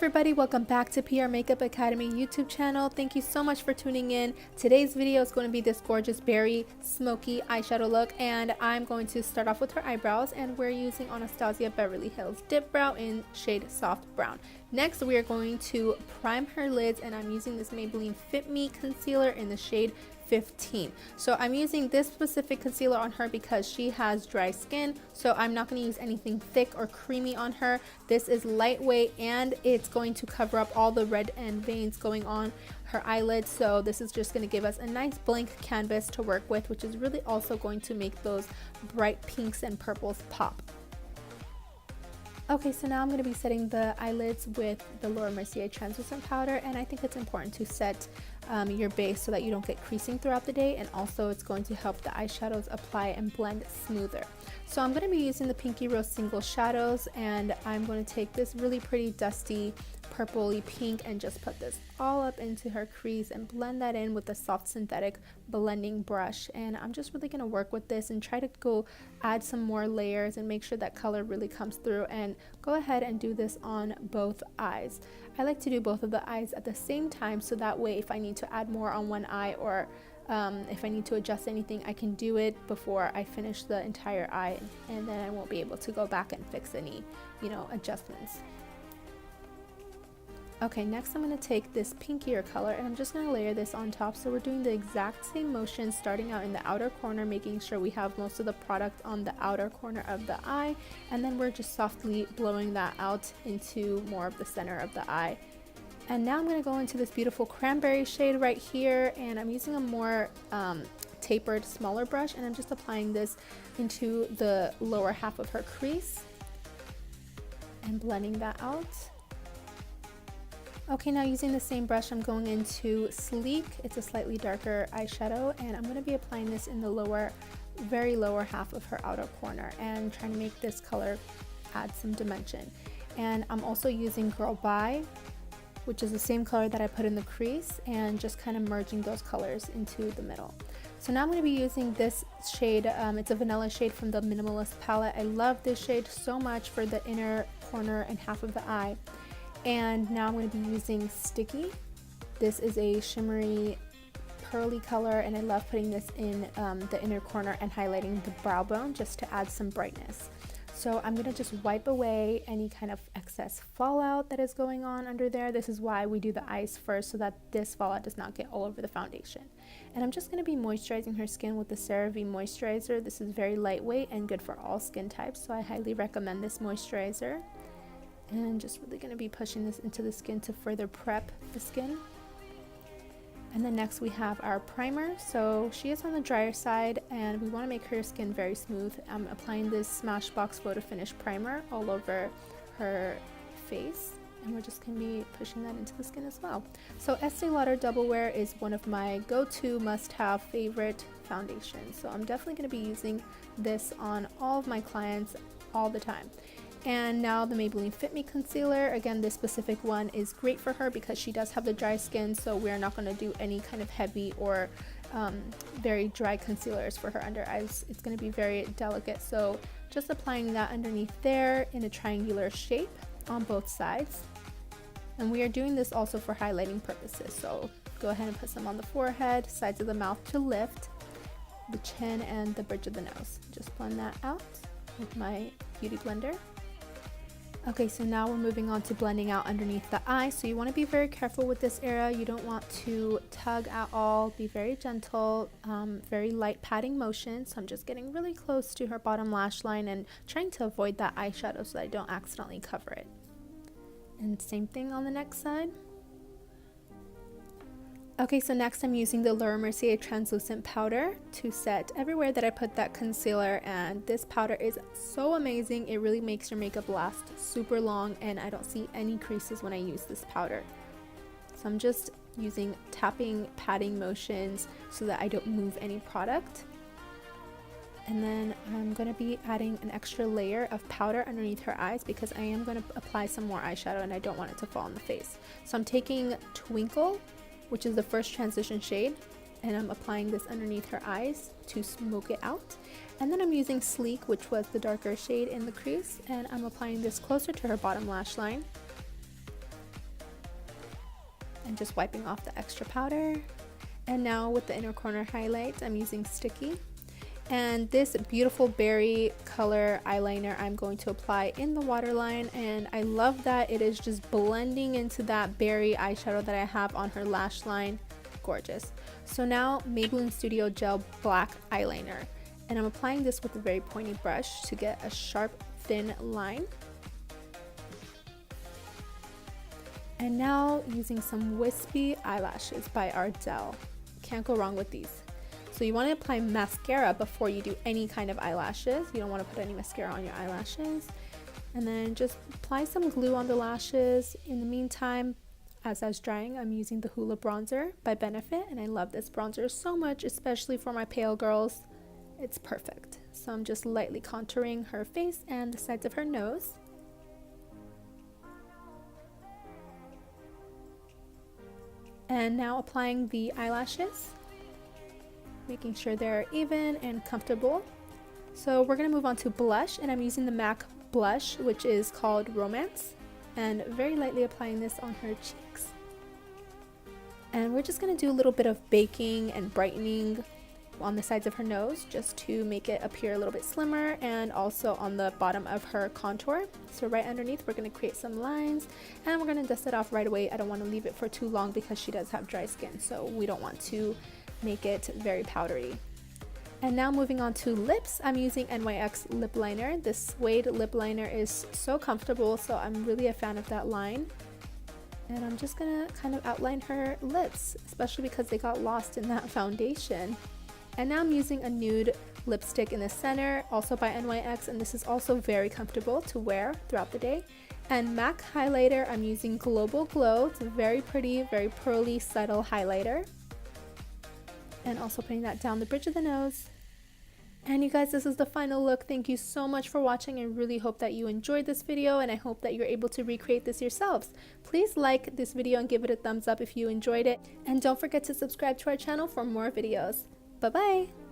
everybody, welcome back to PR Makeup Academy YouTube channel. Thank you so much for tuning in. Today's video is going to be this gorgeous berry smoky eyeshadow look, and I'm going to start off with her eyebrows, and we're using Anastasia Beverly Hills Dip Brow in shade Soft Brown. Next, we are going to prime her lids, and I'm using this Maybelline Fit Me concealer in the shade 15. So I'm using this specific concealer on her because she has dry skin, so I'm not going to use anything thick or creamy on her. This is lightweight and it's going to cover up all the red end veins going on her eyelids, so this is just going to give us a nice blank canvas to work with, which is really also going to make those bright pinks and purples pop. Okay, so now I'm going to be setting the eyelids with the Mercier translucent powder, and I think it's important to set your base so that you don't get creasing throughout the day, and also it's going to help the eyeshadows apply and blend smoother. So I'm going to be using the Pinky Rose Single Shadows, and I'm going to take this really pretty dusty purpley pink and just put this all up into her crease and blend that in with a soft synthetic blending brush. And I'm just really going to work with this and try to go add some more layers and make sure that color really comes through, and go ahead and do this on both eyes. I like to do both of the eyes at the same time, so that way if I need to add more on one eye, or if I need to adjust anything, I can do it before I finish the entire eye, and then I won't be able to go back and fix any, adjustments. Okay, next I'm going to take this pinkier color and I'm just going to layer this on top. So we're doing the exact same motion, starting out in the outer corner, making sure we have most of the product on the outer corner of the eye, and then we're just softly blowing that out into more of the center of the eye. And now I'm going to go into this beautiful cranberry shade right here, and I'm using a more tapered, smaller brush, and I'm just applying this into the lower half of her crease and blending that out. Okay, now using the same brush, I'm going into Sleek. It's a slightly darker eyeshadow, and I'm going to be applying this in the very lower half of her outer corner and trying to make this color add some dimension. And I'm also using Girl Bye, which is the same color that I put in the crease, and just kind of merging those colors into the middle. So now I'm going to be using this shade. It's a vanilla shade from the Minimalist palette. I love this shade so much for the inner corner and half of the eye. And now I'm going to be using Sticky. This is a shimmery pearly color, and I love putting this in the inner corner and highlighting the brow bone just to add some brightness. So I'm going to just wipe away any kind of excess fallout that is going on under there. This is why we do the eyes first, so that this fallout does not get all over the foundation. And I'm just going to be moisturizing her skin with the CERA moisturizer. This is very lightweight and good for all skin types, so I highly recommend this moisturizer. And just really going to be pushing this into the skin to further prep the skin. And then next we have our primer. So she is on the drier side, and we want to make her skin very smooth. I'm applying this Smashbox Photo Finish primer all over her face, and we're just going to be pushing that into the skin as well. So Estee Lauder Double Wear is one of my go-to must-have favorite foundations. So I'm definitely going to be using this on all of my clients all the time. And now the Maybelline Fit Me concealer. Again, this specific one is great for her because she does have the dry skin, so we're not going to do any kind of heavy or very dry concealers for her under eyes. It's going to be very delicate, so just applying that underneath there in a triangular shape on both sides. And we are doing this also for highlighting purposes, so go ahead and put some on the forehead, sides of the mouth to lift, the chin, and the bridge of the nose. Just blend that out with my beauty blender. Okay, so now we're moving on to blending out underneath the eye. So you want to be very careful with this area. You don't want to tug at all. Be very gentle, very light patting motion. So I'm just getting really close to her bottom lash line and trying to avoid that eyeshadow so that I don't accidentally cover it. And same thing on the next side. Okay, so next I'm using the Mercier translucent powder to set everywhere that I put that concealer, and this powder is so amazing. It really makes your makeup last super long, and I don't see any creases when I use this powder. So I'm just using tapping, patting motions so that I don't move any product. And then I'm going to be adding an extra layer of powder underneath her eyes because I am going to apply some more eyeshadow and I don't want it to fall on the face. So I'm taking Twinkle, which is the first transition shade, and I'm applying this underneath her eyes to smoke it out. And then I'm using Sleek, which was the darker shade in the crease, and I'm applying this closer to her bottom lash line. and just wiping off the extra powder. And now with the inner corner highlight, I'm using Sticky. And this beautiful berry color eyeliner I'm going to apply in the waterline, and I love that it is just blending into that berry eyeshadow that I have on her lash line. Gorgeous. So now Maybelline Studio Gel Black Eyeliner, and I'm applying this with a very pointy brush to get a sharp, thin line. And now using some wispy eyelashes by Ardell. Can't go wrong with these. So you want to apply mascara before you do any kind of eyelashes. You don't want to put any mascara on your eyelashes. And then just apply some glue on the lashes. In the meantime, as I was drying, I'm using the HOOLA bronzer by Benefit, and I love this bronzer so much, especially for my pale girls. It's perfect. So I'm just lightly contouring her face and the sides of her nose. And now applying the eyelashes, making sure they're even and comfortable. So we're going to move on to blush, and I'm using the MAC blush, which is called Romance, and very lightly applying this on her cheeks. And we're just going to do a little bit of baking and brightening on the sides of her nose just to make it appear a little bit slimmer, and also on the bottom of her contour. So right underneath we're going to create some lines, and we're going to dust it off right away. I don't want to leave it for too long because she does have dry skin, so we don't want to make it very powdery. And now moving on to lips, I'm using NYX lip liner. This suede lip liner is so comfortable, so I'm really a fan of that line. And I'm just gonna kind of outline her lips, especially because they got lost in that foundation. And now I'm using a nude lipstick in the center, also by NYX, and this is also very comfortable to wear throughout the day. And MAC highlighter, I'm using Global Glow. It's a very pretty, very pearly, subtle highlighter. And also putting that down the bridge of the nose. And you guys, this is the final look. Thank you so much for watching. I really hope that you enjoyed this video, and I hope that you're able to recreate this yourselves. Please like this video and give it a thumbs up if you enjoyed it. And don't forget to subscribe to our channel for more videos. Bye-bye!